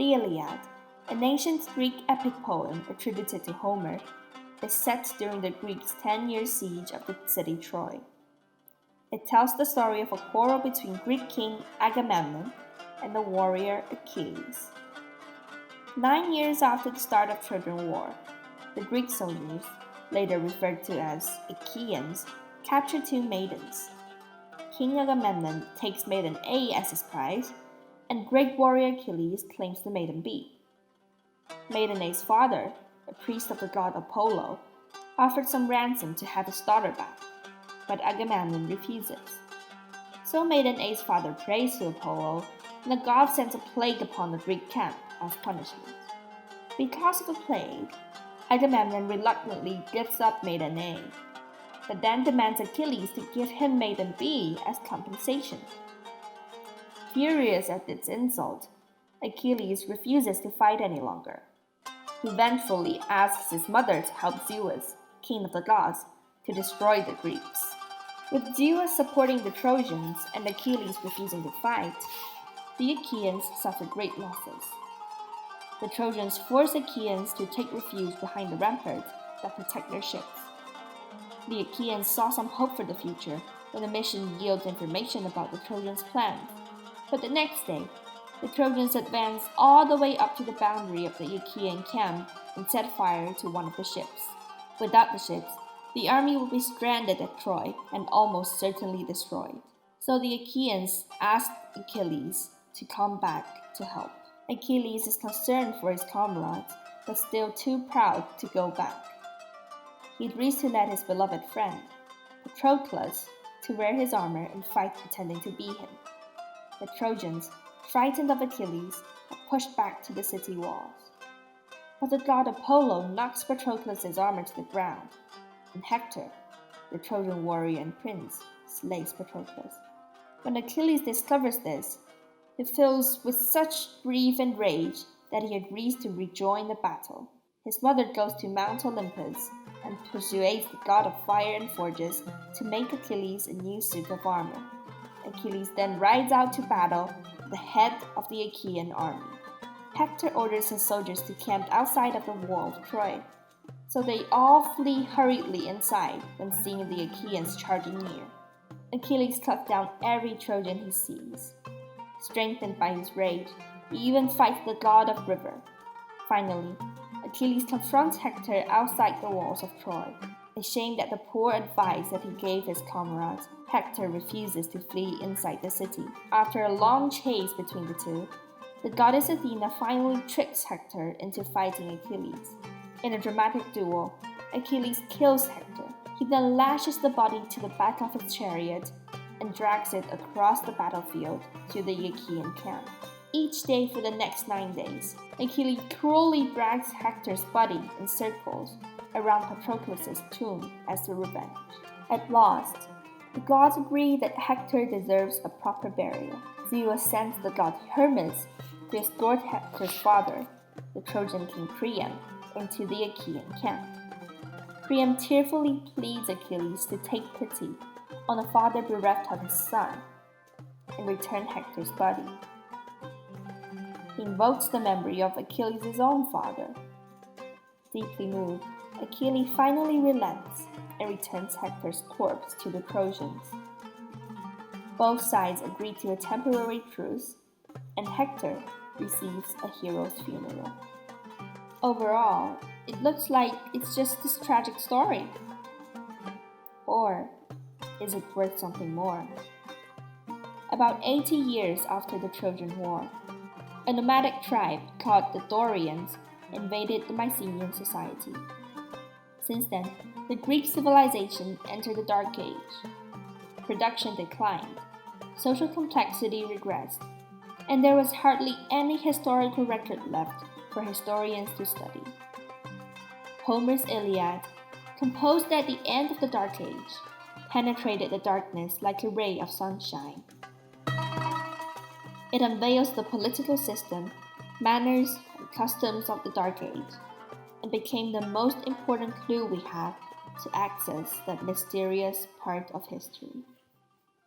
The Iliad, an ancient Greek epic poem attributed to Homer, is set during the Greeks' 10-year siege of the city Troy. It tells the story of a quarrel between Greek king Agamemnon and the warrior Achilles. 9 years after the start of Trojan War, the Greek soldiers, later referred to as Achaeans, captured two maidens. King Agamemnon takes maiden A as his prize, and Greek warrior Achilles claims the maiden B. Maiden A's father, a priest of the god Apollo, offered some ransom to have his daughter back, but Agamemnon refuses. So maiden A's father prays to Apollo, and the god sends a plague upon the Greek camp as punishment. Because of the plague, Agamemnon reluctantly gives up maiden A, but then demands Achilles to give him maiden B as compensation. Furious at its insult, Achilles refuses to fight any longer. He vengefully asks his mother to help Zeus, king of the gods, to destroy the Greeks. With Zeus supporting the Trojans and Achilles refusing to fight, the Achaeans suffer great losses. The Trojans force Achaeans to take refuge behind the ramparts that protect their ships. The Achaeans saw some hope for the future when the mission yields information about the Trojans' plans. But the next day, the Trojans advance all the way up to the boundary of the Achaean camp and set fire to one of the ships. Without the ships, the army would be stranded at Troy and almost certainly destroyed. So the Achaeans asked Achilles to come back to help. Achilles is concerned for his comrades, but still too proud to go back. He agrees to let his beloved friend, Patroclus, to wear his armor and fight pretending to be him. The Trojans, frightened of Achilles, are pushed back to the city walls. But the god Apollo knocks Patroclus' armor to the ground, and Hector, the Trojan warrior and prince, slays Patroclus. When Achilles discovers this, he fills with such grief and rage that he agrees to rejoin the battle. His mother goes to Mount Olympus and persuades the god of fire and forges to make Achilles a new suit of armor. Achilles then rides out to battle at the head of the Achaean army. Hector orders his soldiers to camp outside of the wall of Troy, so they all flee hurriedly inside when seeing the Achaeans charging near. Achilles cuts down every Trojan he sees. Strengthened by his rage, he even fights the god of river. Finally, Achilles confronts Hector outside the walls of Troy. Ashamed at the poor advice that he gave his comrades, Hector refuses to flee inside the city. After a long chase between the two, the goddess Athena finally tricks Hector into fighting Achilles. In a dramatic duel, Achilles kills Hector. He then lashes the body to the back of his chariot and drags it across the battlefield to the Achaean camp. Each day for the next 9 days, Achilles cruelly drags Hector's body in circles around Patroclus' tomb as a revenge. At last, the gods agree that Hector deserves a proper burial. Zeus sends the god Hermes to escort Hector's father, the Trojan king Priam, into the Achaean camp. Priam tearfully pleads Achilles to take pity on a father bereft of his son and return Hector's body. He invokes the memory of Achilles' own father. Deeply moved, Achilles finally relents and returns Hector's corpse to the Trojans. Both sides agree to a temporary truce, and Hector receives a hero's funeral. Overall, it looks like it's just this tragic story. Or is it worth something more? About 80 years after the Trojan War, a nomadic tribe called the Dorians invaded the Mycenaean society. Since then, the Greek civilization entered the Dark Age. Production declined, social complexity regressed, and there was hardly any historical record left for historians to study. Homer's Illiad, composed at the end of the Dark Age, penetrated the darkness like a ray of sunshine. It unveils the political system, manners, and customs of the Dark Age, and became the most important clue we have to access that mysterious part of history.